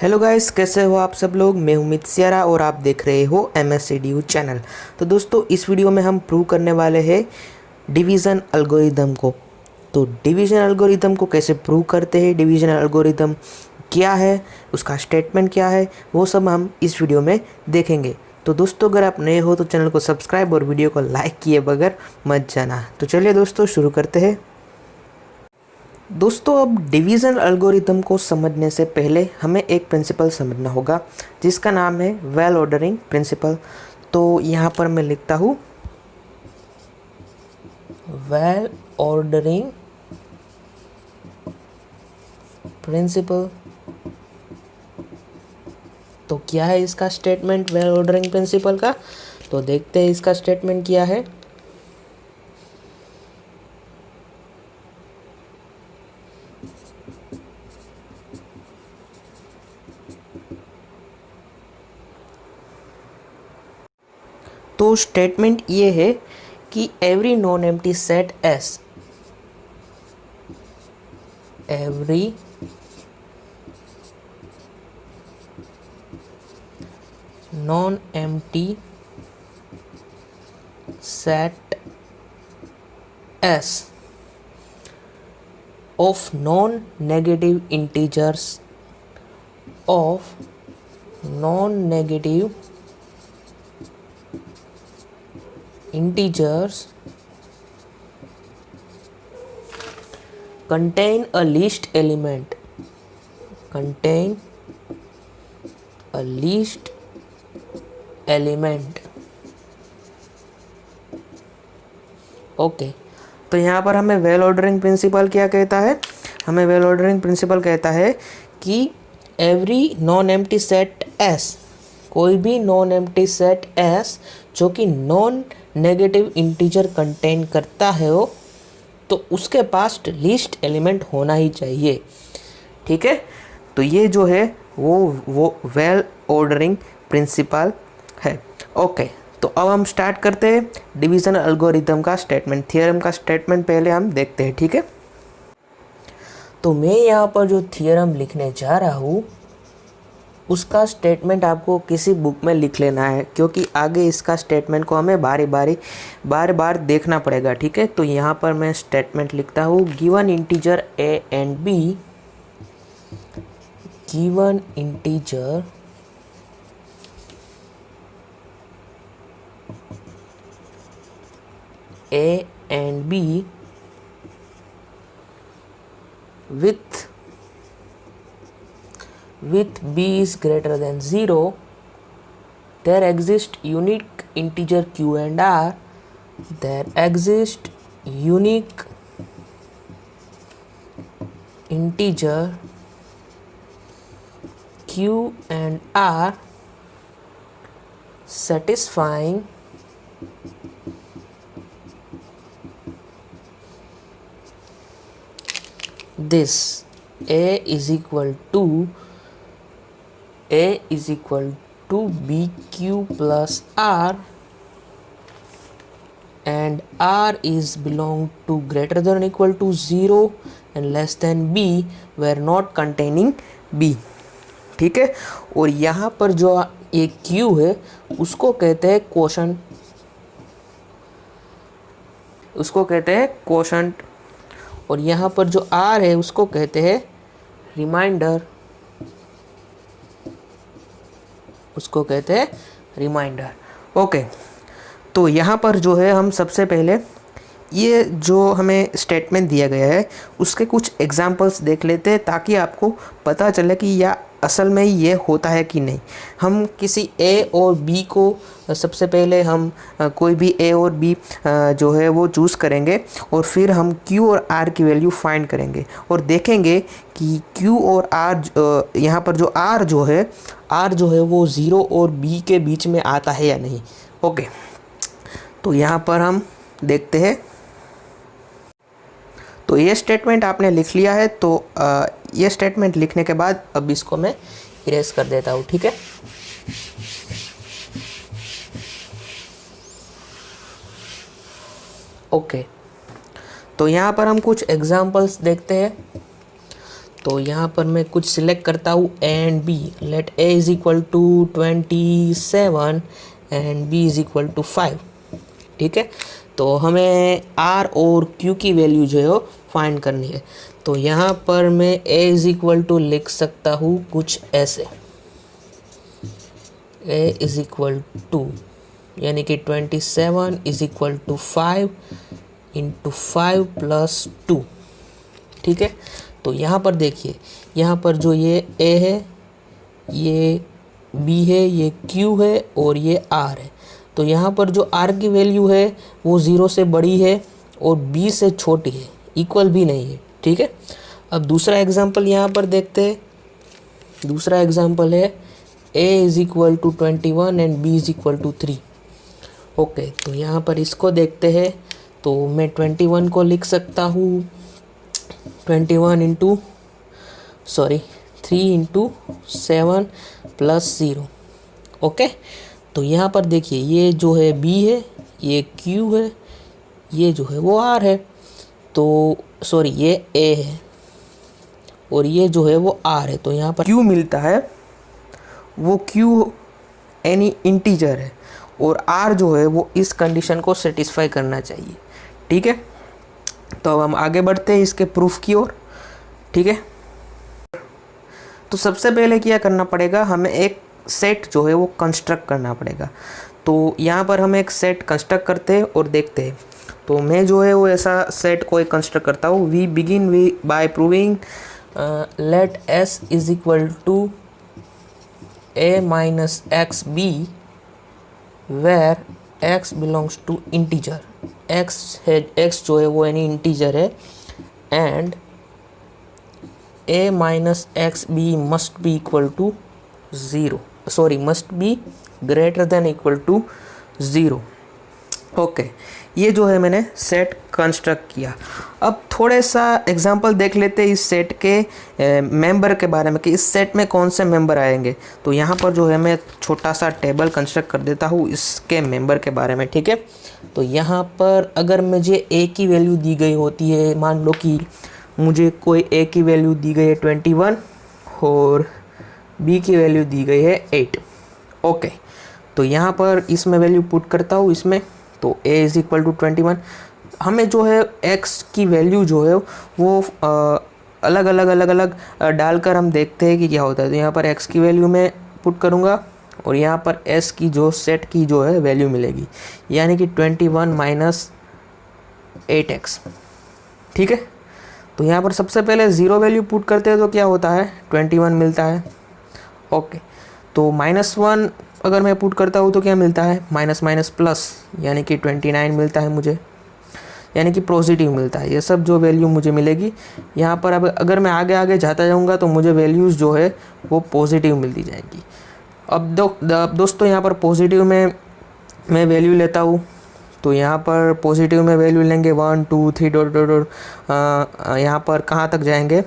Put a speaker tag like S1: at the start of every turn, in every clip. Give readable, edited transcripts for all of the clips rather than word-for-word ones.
S1: Hello guys, कैसे हो आप सब लोग। मैं हूं मित सियारा और आप देख रहे हो MSCDU चैनल। तो दोस्तों, इस वीडियो में हम प्रूव करने वाले हैं डिवीज़न एल्गोरिदम को। तो डिवीज़न एल्गोरिदम को कैसे प्रूव करते हैं, डिवीज़न एल्गोरिदम क्या है, उसका स्टेटमेंट क्या है, वो सब हम इस वीडियो में देखेंगे। तो दोस्तों, अगर आप नए हो तो चैनल को सब्सक्राइब और वीडियो को लाइक किए बगैर मत जाना। तो चलिए दोस्तों, शुरू करते हैं। दोस्तों, अब डिवीज़न एल्गोरिदम को समझने से पहले हमें एक प्रिंसिपल समझना होगा जिसका नाम है वेल ऑर्डरिंग प्रिंसिपल। तो यहाँ पर मैं लिखता हूँ वेल ऑर्डरिंग प्रिंसिपल। तो क्या है इसका स्टेटमेंट वेल ऑर्डरिंग प्रिंसिपल का, तो देखते हैं इसका स्टेटमेंट क्या है। तो स्टेटमेंट ये है कि every non empty set S, every non empty set S of non-negative integers contain a least element okay. तो यहाँ पर हमें वेल ऑर्डरिंग प्रिंसिपल क्या कहता है, हमें वेल ऑर्डरिंग प्रिंसिपल कहता है कि every non empty set S, कोई भी नॉन एम्प्टी सेट एस जो कि नॉन नेगेटिव इंटीजर कंटेन करता है हो, तो उसके पास लीस्ट एलिमेंट होना ही चाहिए। ठीक है, तो ये जो है वो वेल ऑर्डरिंग प्रिंसिपल है। ओके, तो अब हम स्टार्ट करते हैं डिवीज़न एल्गोरिदम का स्टेटमेंट। थ्योरम का स्टेटमेंट पहले हम देखते हैं। ठीक है, तो मैं यहाँ पर जो थ्योरम लिखने जा रहा हूँ उसका स्टेटमेंट आपको किसी बुक में लिख लेना है, क्योंकि आगे इसका स्टेटमेंट को हमें बार बार देखना पड़ेगा। ठीक है, तो यहाँ पर मैं स्टेटमेंट लिखता हूँ given integer A and B, given integer A and B with B is greater than 0, there exist unique integer Q and R, there exist unique integer Q and R satisfying this. A is equal to BQ plus R and R is belong to greater than or equal to 0 and less than B where not containing B। ठीक है, और यहाँ पर जो ये Q है उसको कहते हैं क्वोशंट, और यहाँ पर जो R है उसको कहते हैं रिमाइंडर, ओके। तो यहाँ पर जो है हम सबसे पहले ये जो हमें स्टेटमेंट दिया गया है उसके कुछ एग्जांपल्स देख लेते हैं, ताकि आपको पता चले कि यह असल में ये होता है कि नहीं। हम किसी A और B को सबसे पहले हम कोई भी A और B जो है वो चूज़ करेंगे, और फिर हम Q और R की वैल्यू फाइंड करेंगे और देखेंगे कि Q और R यहाँ पर जो R जो है वो 0 और B के बीच में आता है या नहीं। ओके, तो यहाँ पर हम देखते हैं। तो ये स्टेटमेंट आपने लिख लिया है, तो ये स्टेटमेंट लिखने के बाद अब इसको मैं इरेज कर देता हूँ। ठीक है, ओके। तो यहाँ पर हम कुछ एग्जांपल्स देखते हैं। तो यहाँ पर मैं कुछ सिलेक्ट करता हूँ A and B. Let A is equal to 27 and B is equal to 5। ठीक है, तो हमें आर और क्यू की वैल्यू जो है वो फाइंड करनी है। तो यहाँ पर मैं ए इज इक्वल टू लिख सकता हूँ कुछ ऐसे, ए इज इक्वल टू यानी कि 27 is equal to 5 into 5 plus 2। ठीक है, तो यहाँ पर देखिए, यहाँ पर जो ये ए है, ये बी है, ये क्यू है और ये आर है। तो यहाँ पर जो आर की वैल्यू है वो 0 से बड़ी है और बी से छोटी है, इक्वल भी नहीं है। ठीक है, अब दूसरा एग्जांपल यहाँ पर देखते हैं। दूसरा एग्जांपल है a is equal to 21 and b is equal to 3। Okay, तो यहाँ पर इसको देखते हैं। तो मैं 21 को लिख सकता हूँ 3 इंटू 7 प्लस 0। ओके, तो यहाँ पर देखिए, ये जो है b है, ये q है, ये जो है वो r है। तो सॉरी, ये a है और ये जो है वो r है। तो यहाँ पर q मिलता है, वो q एनी इंटीजर है और r जो है वो इस कंडीशन को सेटिस्फाई करना चाहिए। ठीक है, तो अब हम आगे बढ़ते हैं इसके प्रूफ की ओर। ठीक है, तो सबसे पहले क्या करना पड़ेगा, हमें एक सेट जो है वो कंस्ट्रक्ट करना पड़ेगा। तो यहाँ पर हम एक सेट कंस्ट्रक्ट करते हैं और देखते हैं। तो मैं जो है वो ऐसा सेट कोई कंस्ट्रक्ट करता हूँ। We begin by proving let S is equal to a minus x B where x belongs to integer. x जो है वो यानी इंटीजर है and a minus x B must be equal to 0, sorry must be greater than equal to 0। Okay, ये जो है मैंने set construct किया। अब थोड़े सा एग्जांपल देख लेते हैं इस सेट के मेंबर के बारे में कि इस सेट में कौन से मेंबर आएंगे। तो यहाँ पर जो है मैं छोटा सा टेबल कंस्ट्रक्ट कर देता हूँ इसके मेंबर के बारे में। ठीक है, तो यहाँ पर अगर मुझे ए की वैल्यू दी गई होती है, मान लो कि मुझे कोई ए की वैल्यू दी गई है 21 और बी की वैल्यू दी गई है 8। ओके, तो यहाँ पर इसमें वैल्यू पुट करता हूँ इसमें। तो a इज़ इक्वल टू 21। हमें जो है x की वैल्यू जो है वो अलग अलग डालकर हम देखते हैं कि क्या होता है। तो यहाँ पर x की वैल्यू मैं पुट करूँगा और यहाँ पर s की जो सेट की जो है वैल्यू मिलेगी, यानी कि 21 माइनस 8x। ठीक है, तो यहाँ पर सबसे पहले 0 वैल्यू पुट करते हैं तो क्या होता है, 21 मिलता है। ओके, तो -1 अगर मैं पुट करता हूँ तो क्या मिलता है, माइनस माइनस प्लस, यानी कि 29 मिलता है मुझे, यानी कि पॉजिटिव मिलता है। ये सब जो वैल्यू मुझे मिलेगी यहाँ पर, अब अगर मैं आगे आगे जाता जाऊँगा तो मुझे वैल्यूज़ जो है वो पॉजिटिव मिलती जाएगी। अब दोस्तों यहाँ पर पॉजिटिव में मैं वैल्यू लेता हूँ। तो यहाँ पर पॉजिटिव में वैल्यू लेंगे 1 2 3 डॉट डॉट डॉट, यहाँ पर कहाँ तक जाएंगे,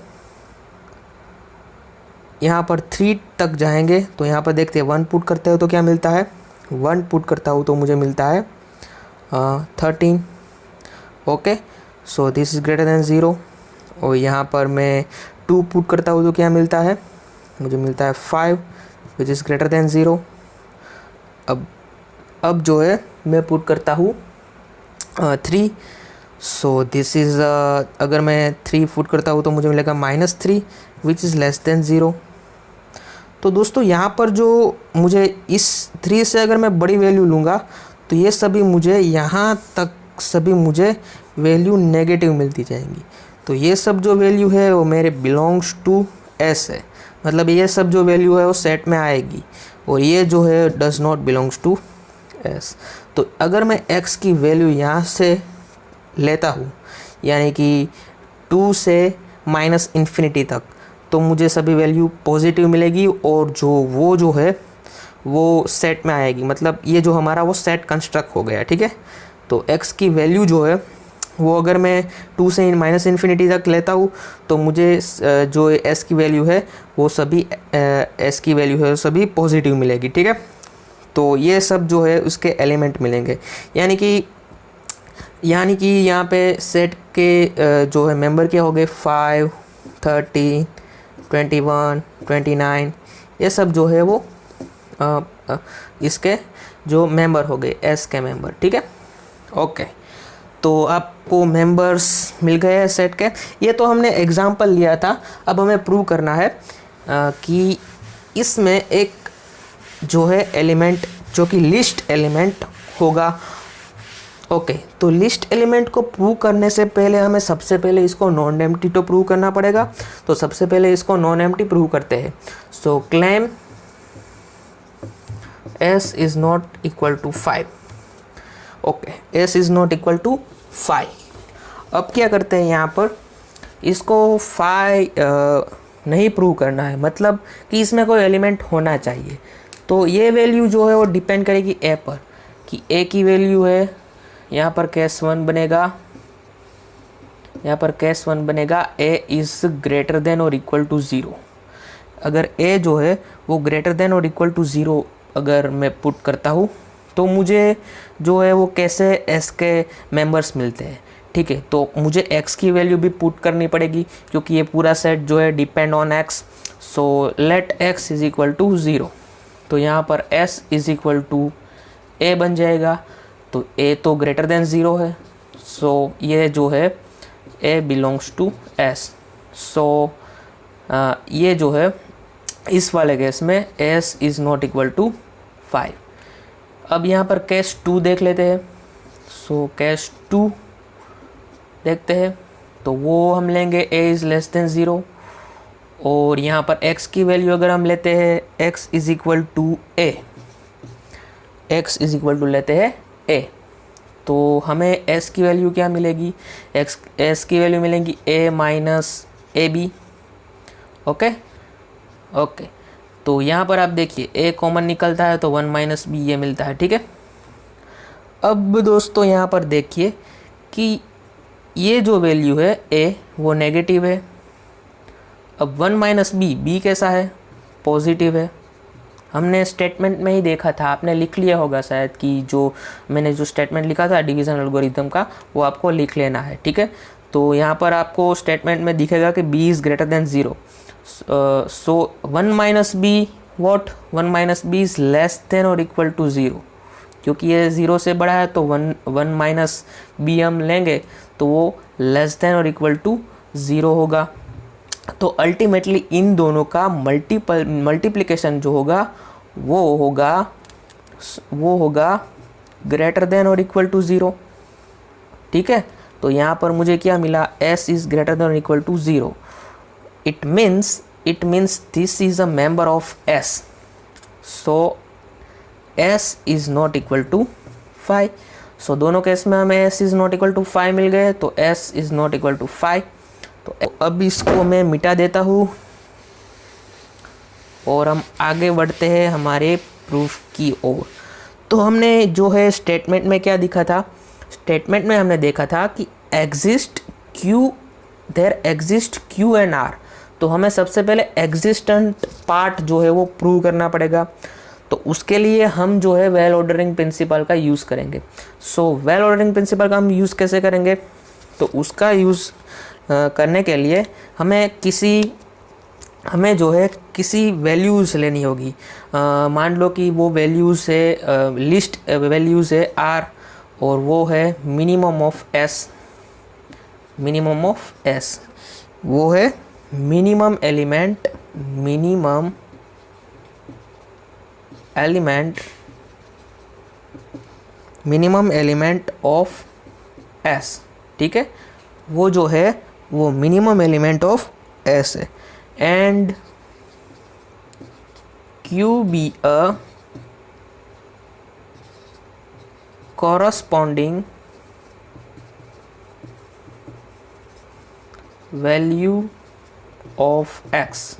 S1: यहाँ पर 3 तक जाएंगे। तो यहाँ पर देखते हैं 1 पुट करते हो तो क्या मिलता है, 1 पुट करता हूँ तो मुझे मिलता है 13। Okay, so this is greater than 0। और यहाँ पर मैं 2 पुट करता हूँ तो क्या मिलता है, मुझे मिलता है 5 विच इज़ ग्रेटर देन 0। अब जो है मैं पुट करता हूँ 3। सो दिस इज़ अगर मैं 3 पुट करता हूँ तो मुझे मिलेगा -3 विच इज़ लेस देन 0। तो दोस्तों यहाँ पर जो मुझे इस 3 से अगर मैं बड़ी वैल्यू लूँगा तो ये सभी मुझे यहाँ तक सभी मुझे वैल्यू नेगेटिव मिलती जाएंगी। तो ये सब जो वैल्यू है वो मेरे बिलोंग्स टू एस है, मतलब ये सब जो वैल्यू है वो सेट में आएगी और ये जो है does not belongs to S. तो अगर मैं x की वैल्यू यहाँ से लेता हूँ, यानी कि 2 से -∞ तक, तो मुझे सभी वैल्यू पॉजिटिव मिलेगी और जो है वो सेट में आएगी। मतलब ये जो हमारा वो सेट कंस्ट्रक्ट हो गया। ठीक है, तो x की वैल्यू जो है वो अगर मैं 2 से -∞ तक लेता हूँ तो मुझे जो s की वैल्यू है वो सभी s की वैल्यू है सभी पॉजिटिव मिलेगी। ठीक है, तो ये सब जो है उसके एलिमेंट मिलेंगे, यानी कि यहाँ पे सेट के जो है मेंबर क्या हो गए 5 13 21, 29 ये सब जो है वो इसके जो मेंबर हो गए एस के मेंबर, ठीक है। ओके, तो आपको मेंबर्स मिल गए हैं सेट के। ये तो हमने एग्जांपल लिया था, अब हमें प्रूव करना है कि इसमें एक जो है एलिमेंट जो कि लिस्ट एलिमेंट होगा। ओके, तो लिस्ट एलिमेंट को प्रूव करने से पहले हमें सबसे पहले इसको नॉन एम्प्टी तो प्रूव करना पड़ेगा। तो सबसे पहले इसको नॉन एम्प्टी प्रूव करते हैं। So claim s is not equal to 5। Okay, s is not equal to 5। अब क्या करते हैं, यहाँ पर इसको 5 नहीं प्रूव करना है, मतलब कि इसमें कोई एलिमेंट होना चाहिए। तो ये वैल्यू जो है वो डिपेंड करेगी a पर, कि a की वैल्यू है, यहाँ पर केस 1 बनेगा, यहाँ पर केस 1 बनेगा a इज ग्रेटर देन और इक्वल टू 0। अगर a जो है वो ग्रेटर देन और इक्वल टू 0 अगर मैं पुट करता हूँ तो मुझे जो है वो कैसे s के मेंबर्स मिलते हैं, ठीक है। तो मुझे x की वैल्यू भी पुट करनी पड़ेगी क्योंकि ये पूरा सेट जो है depend on x। So let x is equal to 0। तो यहाँ पर s is equal to a बन जाएगा। तो a तो ग्रेटर देन 0 है, सो ये जो है a belongs to s। So ये जो है इस वाले केस में s is not equal to 5। अब यहाँ पर केस 2 देख लेते हैं। सो केस 2 देखते हैं, तो वो हम लेंगे a इज़ लेस देन 0, और यहाँ पर x की वैल्यू अगर हम लेते हैं x is equal to a, x is equal to लेते हैं a, तो हमें s की वैल्यू क्या मिलेगी, s की वैल्यू मिलेगी a minus A B. Okay, तो यहाँ पर आप देखिए a कॉमन निकलता है तो 1 माइनस बी ये मिलता है, ठीक है। अब दोस्तों यहाँ पर देखिए कि ये जो वैल्यू है a वो नेगेटिव है। अब 1 माइनस बी कैसा है, पॉजिटिव है। हमने स्टेटमेंट में ही देखा था, आपने लिख लिया होगा शायद कि जो मैंने जो स्टेटमेंट लिखा था डिवीज़न एल्गोरिथम का वो आपको लिख लेना है, ठीक है। तो यहाँ पर आपको स्टेटमेंट में दिखेगा कि b is greater than 0। So 1 minus B what, 1 minus B is less than और इक्वल टू 0। क्योंकि ये 0 से बड़ा है तो 1 माइनस बी हम लेंगे तो वो लेस देन और इक्वल टू 0 होगा। तो अल्टीमेटली इन दोनों का मल्टीप्लिकेशन जो होगा वो होगा ग्रेटर देन और इक्वल टू 0, ठीक है। तो यहाँ पर मुझे क्या मिला, s इज़ ग्रेटर देन और equal to 0। It means this is a member of s। So s is not equal to 5। So दोनों केस में हमें s is not equal to 5 मिल गए, तो s is not equal to 5। तो अब इसको मैं मिटा देता हूँ और हम आगे बढ़ते हैं हमारे प्रूफ की ओर। तो हमने जो है स्टेटमेंट में क्या दिखा था, स्टेटमेंट में हमने देखा था कि there exist Q and R. तो हमें सबसे पहले एग्जिस्टेंट पार्ट जो है वो प्रूव करना पड़ेगा। तो उसके लिए हम जो है वेल ऑर्डरिंग प्रिंसिपल का यूज़ करेंगे। सो वेल ऑर्डरिंग प्रिंसिपल का हम यूज़ कैसे करेंगे, तो उसका यूज़ करने के लिए हमें जो है किसी वैल्यूज़ लेनी होगी। मान लो कि वो वैल्यूज़ है लिस्ट वैल्यूज़ है r, और वो है मिनिमम ऑफ s। वो है मिनिमम एलिमेंट ऑफ s, ठीक है। वो जो है वो मिनिमम एलिमेंट ऑफ s है। And q be a corresponding value of x।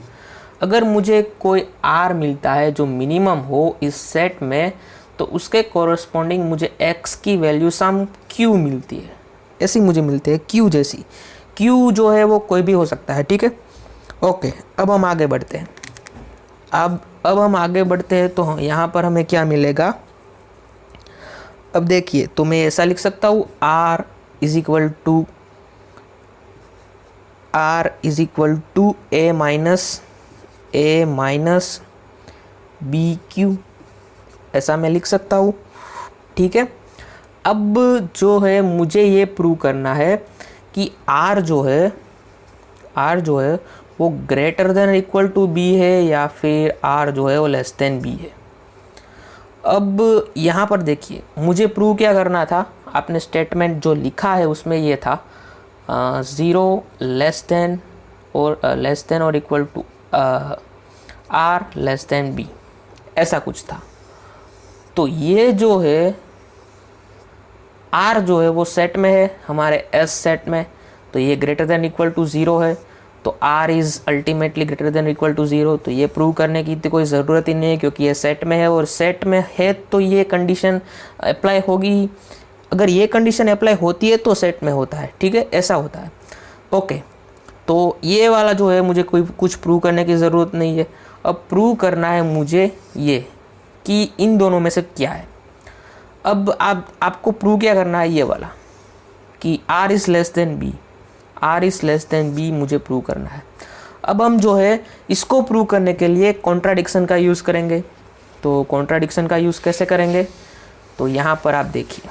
S1: अगर मुझे कोई r मिलता है जो मिनिमम हो इस सेट में, तो उसके कॉरस्पॉन्डिंग मुझे x की वैल्यू सम q मिलती है, ऐसी मुझे मिलती है q जैसी। q जो है वो कोई भी हो सकता है, ठीक है। ओके, अब हम आगे बढ़ते हैं। अब हम आगे बढ़ते हैं तो यहाँ पर हमें क्या मिलेगा। अब देखिए, तो मैं ऐसा लिख सकता हूँ r is equal to a minus A minus B Q, ऐसा मैं लिख सकता हूँ। ठीक है, अब जो है मुझे ये प्रूव करना है कि आर जो है वो greater than equal to B है या फिर आर जो है वो लेस देन बी है। अब यहाँ पर देखिए मुझे प्रूव क्या करना था, आपने स्टेटमेंट जो लिखा है उसमें ये था 0 लेस देन और equal to R less than B, ऐसा कुछ था। तो ये जो है आर जो है वो सेट में है हमारे एस सेट में, तो ये ग्रेटर देन इक्वल टू 0 है, तो R is ultimately greater than equal to 0। तो ये प्रूव करने की तो कोई ज़रूरत ही नहीं है क्योंकि ये सेट में है, और सेट में है तो ये कंडीशन अप्लाई होगी। अगर ये कंडीशन अप्लाई होती है तो सेट में होता है। ठीक है, ऐसा होता है। ओके, तो ये वाला जो है मुझे कोई कुछ प्रूव करने की ज़रूरत नहीं है। अब प्रूव करना है मुझे ये कि इन दोनों में से क्या है। अब आपको प्रूव क्या करना है, ये वाला कि R is less than B, R is less than B मुझे प्रूव करना है। अब हम जो है इसको प्रूव करने के लिए कॉन्ट्राडिक्शन का यूज़ करेंगे। तो कॉन्ट्राडिक्शन का यूज़ कैसे करेंगे, तो यहाँ पर आप देखिए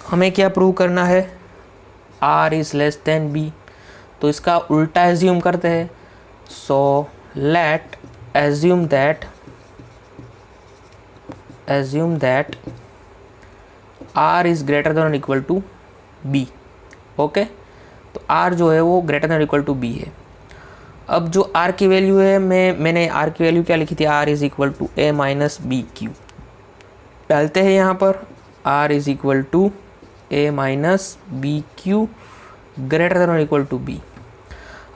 S1: हमें क्या प्रूव करना है, R is less than B, तो इसका उल्टा एज्यूम करते हैं। So let assume that R is greater than equal to B. Okay, तो आर जो है वो greater than equal to B है। अब जो आर की वैल्यू है मैंने आर की वैल्यू क्या लिखी थी, R is equal to A minus B Q डालते हैं यहाँ पर, R is equal to A minus B Q greater than equal to B.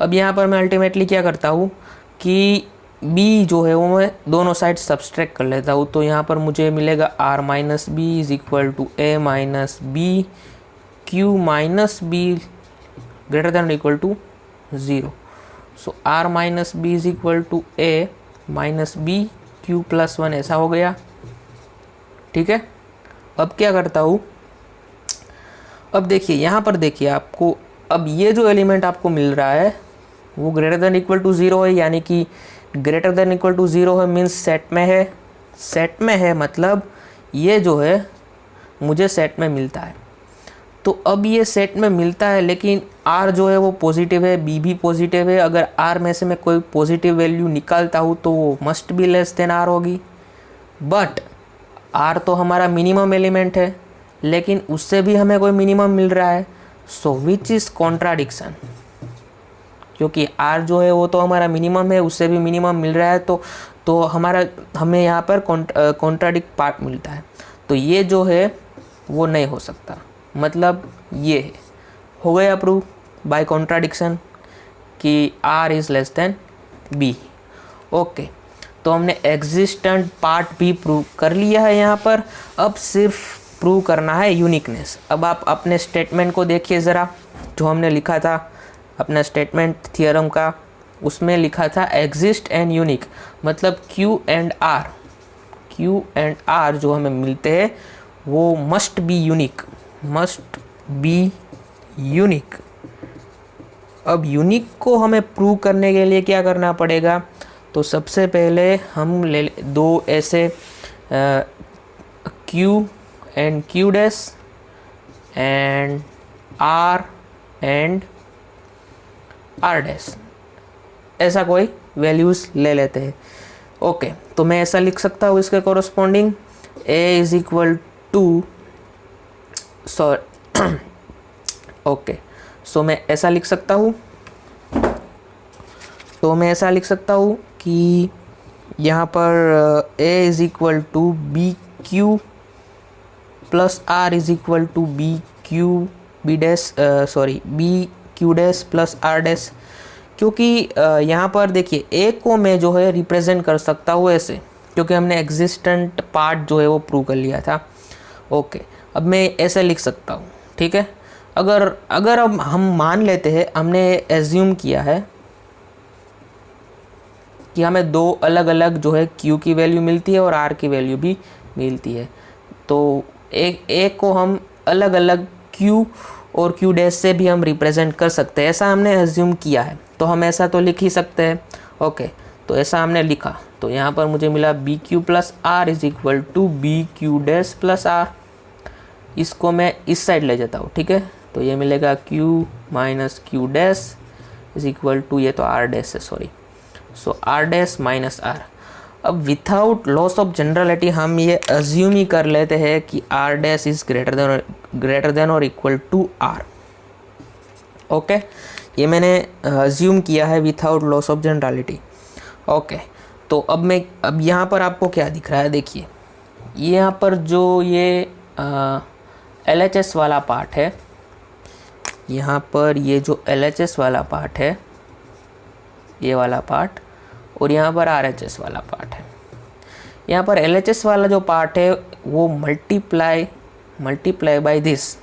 S1: अब यहाँ पर मैं अल्टीमेटली क्या करता हूँ कि b जो है वो मैं दोनों साइड सब्सट्रैक्ट कर लेता हूँ। तो यहाँ पर मुझे मिलेगा r minus B is equal to A minus B Q minus B greater than equal to 0। So r minus B is equal to A minus B Q plus 1, ऐसा हो गया। ठीक है, अब क्या करता हूँ, अब देखिए यहाँ पर देखिए आपको, अब ये जो एलिमेंट आपको मिल रहा है वो ग्रेटर देन इक्वल टू 0 है, यानी कि ग्रेटर देन इक्वल टू 0 है मीन्स सेट में है। सेट में है मतलब ये जो है मुझे सेट में मिलता है। तो अब ये सेट में मिलता है लेकिन r जो है वो पॉजिटिव है, b भी पॉजिटिव है। अगर r में से मैं कोई पॉजिटिव वैल्यू निकालता हूँ तो वो must be less than r होगी। बट r तो हमारा मिनिमम एलिमेंट है लेकिन उससे भी हमें कोई मिनिमम मिल रहा है। सो विच इज़ कॉन्ट्राडिक्शन, क्योंकि r जो है वो तो हमारा मिनिमम है, उससे भी मिनिमम मिल रहा है, तो हमें यहाँ पर कॉन्ट्राडिक्ट पार्ट मिलता है। तो ये जो है वो नहीं हो सकता, मतलब ये है, हो गया प्रूव बाय कॉन्ट्राडिक्शन कि r is less then b। Okay, तो हमने एग्जिस्टेंट पार्ट भी प्रूव कर लिया है यहाँ पर। अब सिर्फ प्रूव करना है यूनिकनेस। अब आप अपने स्टेटमेंट को देखिए ज़रा, जो हमने लिखा था अपना स्टेटमेंट थियरम का, उसमें लिखा था एग्जिस्ट एंड यूनिक, मतलब Q एंड R जो हमें मिलते हैं वो मस्ट बी यूनिक। अब यूनिक को हमें प्रूव करने के लिए क्या करना पड़ेगा, तो सबसे पहले हम ले दो ऐसे Q and Q dash and R and R dash, ऐसा कोई वैल्यूज़ ले लेते हैं। ओके, तो मैं ऐसा लिख सकता हूँ इसके corresponding A is equal to okay, so मैं ऐसा लिख सकता हूँ कि यहाँ पर A is equal to B Q plus R is equal to B Q dash plus R dash. क्योंकि यहाँ पर देखिए A को मैं जो है रिप्रेजेंट कर सकता हूँ ऐसे, क्योंकि हमने एग्जिस्टेंट पार्ट जो है वो प्रूव कर लिया था। ओके, अब मैं ऐसे लिख सकता हूँ। ठीक है, अगर अब हम मान लेते हैं, हमने एज्यूम किया है कि हमें दो अलग अलग जो है Q की वैल्यू मिलती है और R की वैल्यू भी मिलती है, तो एक को हम अलग अलग Q और क्यू डैश से भी हम रिप्रेजेंट कर सकते हैं, ऐसा हमने एज्यूम किया है। तो हम ऐसा तो लिख ही सकते हैं। ओके, तो ऐसा हमने लिखा, तो यहाँ पर मुझे मिला B Q plus R is equal to B Q dash plus R. इसको मैं इस साइड ले जाता हूँ, ठीक है। तो ये मिलेगा Q minus Q dash is equal to, ये तो आर डैश है, sorry, so R dash minus R. अब विथआउट लॉस ऑफ जनरलिटी हम ये अज्यूम ही कर लेते हैं कि R dash is greater than और इक्वल टू आर। ओके, ये मैंने अज्यूम किया है without loss of generality. Okay, तो अब यहाँ पर आपको क्या दिख रहा है, देखिए यहाँ पर जो ये LHS वाला पार्ट है, यहाँ पर ये जो LHS वाला पार्ट है, ये वाला पार्ट, और यहाँ पर RHS वाला पार्ट है। यहाँ पर LHS वाला जो पार्ट है वो मल्टीप्लाई बाय दिस,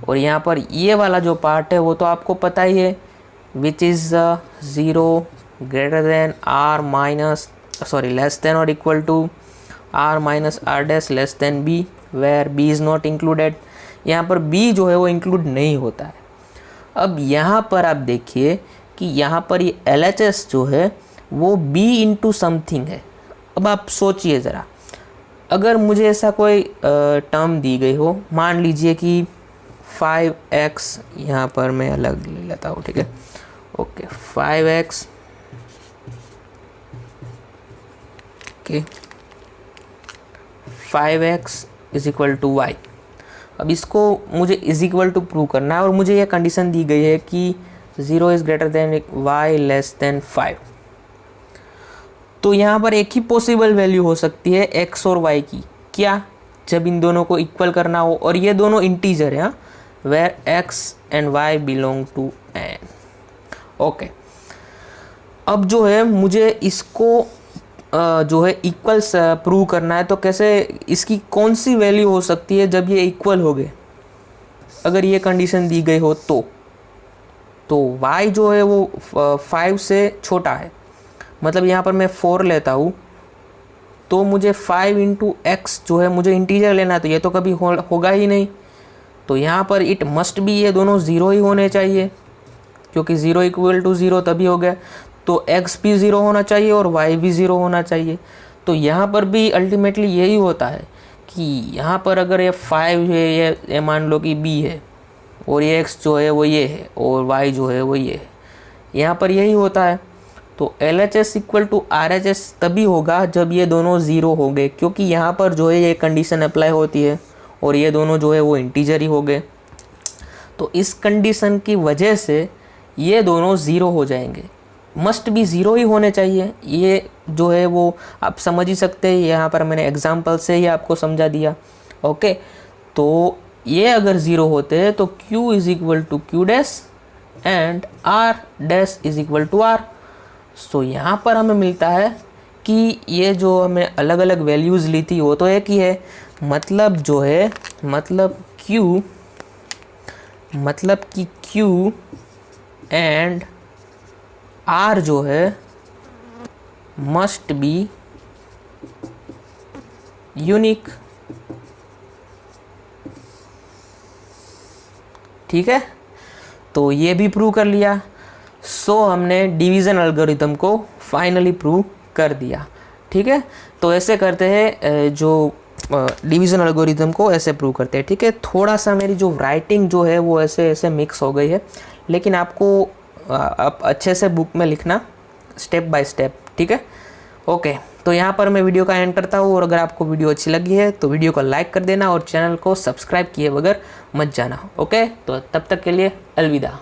S1: और यहाँ पर ये वाला जो पार्ट है वो तो आपको पता ही है, which is 0 greater than R minus less than और equal to R minus R dash less than B, where B is not included. यहाँ पर बी जो है वो इंक्लूड नहीं होता है। अब यहाँ पर आप देखिए कि यहाँ पर ये LHS जो है वो b इंटू समथिंग है। अब आप सोचिए ज़रा, अगर मुझे ऐसा कोई टर्म दी गई हो, मान लीजिए कि 5x, यहाँ पर मैं अलग ले लेता हूँ, ठीक है। Okay, 5x, okay, 5x is equal to y। अब इसको मुझे इज इक्वल टू प्रूव करना है, और मुझे ये कंडीशन दी गई है कि 0 is greater then y less than 5। तो यहाँ पर एक ही पॉसिबल वैल्यू हो सकती है x और y की, क्या, जब इन दोनों को इक्वल करना हो, और ये दोनों इंटीजर हैं, where x and y belong to n। ओके, अब जो है मुझे इसको जो है इक्वल्स प्रूव करना है, तो कैसे, इसकी कौन सी वैल्यू हो सकती है जब ये इक्वल हो गए, अगर ये कंडीशन दी गई हो तो y जो है वो 5 से छोटा है, मतलब यहाँ पर मैं 4 लेता हूँ, तो मुझे 5 इंटू एक्स जो है मुझे इंटीजर लेना है, तो ये तो कभी होगा ही नहीं। तो यहाँ पर इट मस्ट भी ये दोनों ज़ीरो ही होने चाहिए, क्योंकि 0 इक्वल टू 0 तभी हो गया। तो x भी 0 होना चाहिए और y भी 0 होना चाहिए। तो यहाँ पर भी अल्टीमेटली यही होता है कि यहाँ पर अगर ये 5 है, ये मान लो कि b है, और ये x जो है वो ये है, और y जो है वो ये है, यहाँ पर यही होता है। तो LHS इक्वल टू RHS तभी होगा जब ये दोनों ज़ीरो हो गए, क्योंकि यहाँ पर जो है ये कंडीशन अप्लाई होती है, और ये दोनों जो है वो इंटीजर ही हो गए। तो इस कंडीशन की वजह से ये दोनों ज़ीरो हो जाएंगे, मस्ट भी ज़ीरो ही होने चाहिए। ये जो है वो आप समझ ही सकते हैं, यहाँ पर मैंने एग्जांपल से ही आपको समझा दिया। ओके, तो ये अगर ज़ीरो होते हैं तो Q is equal to Q dash and R dash is equal to R। So यहाँ पर हमें मिलता है कि ये जो हमें अलग अलग वैल्यूज़ ली थी वो तो एक ही है, मतलब जो है मतलब कि Q एंड R जो है मस्ट बी यूनिक। ठीक है, तो ये भी प्रूव कर लिया। सो हमने डिवीज़न एल्गोरिथम को फाइनली प्रूव कर दिया। ठीक है, तो ऐसे करते हैं, जो डिवीज़न एल्गोरिथम को ऐसे प्रूव करते हैं। ठीक है, थोड़ा सा मेरी जो राइटिंग जो है वो ऐसे मिक्स हो गई है, लेकिन आपको आप अच्छे से बुक में लिखना स्टेप बाय स्टेप। ठीक है, ओके, तो यहाँ पर मैं वीडियो का एंड करता हूँ, और अगर आपको वीडियो अच्छी लगी है तो वीडियो को लाइक कर देना और चैनल को सब्सक्राइब किए बगैर मत जाना। ओके, तो तब तक के लिए अलविदा।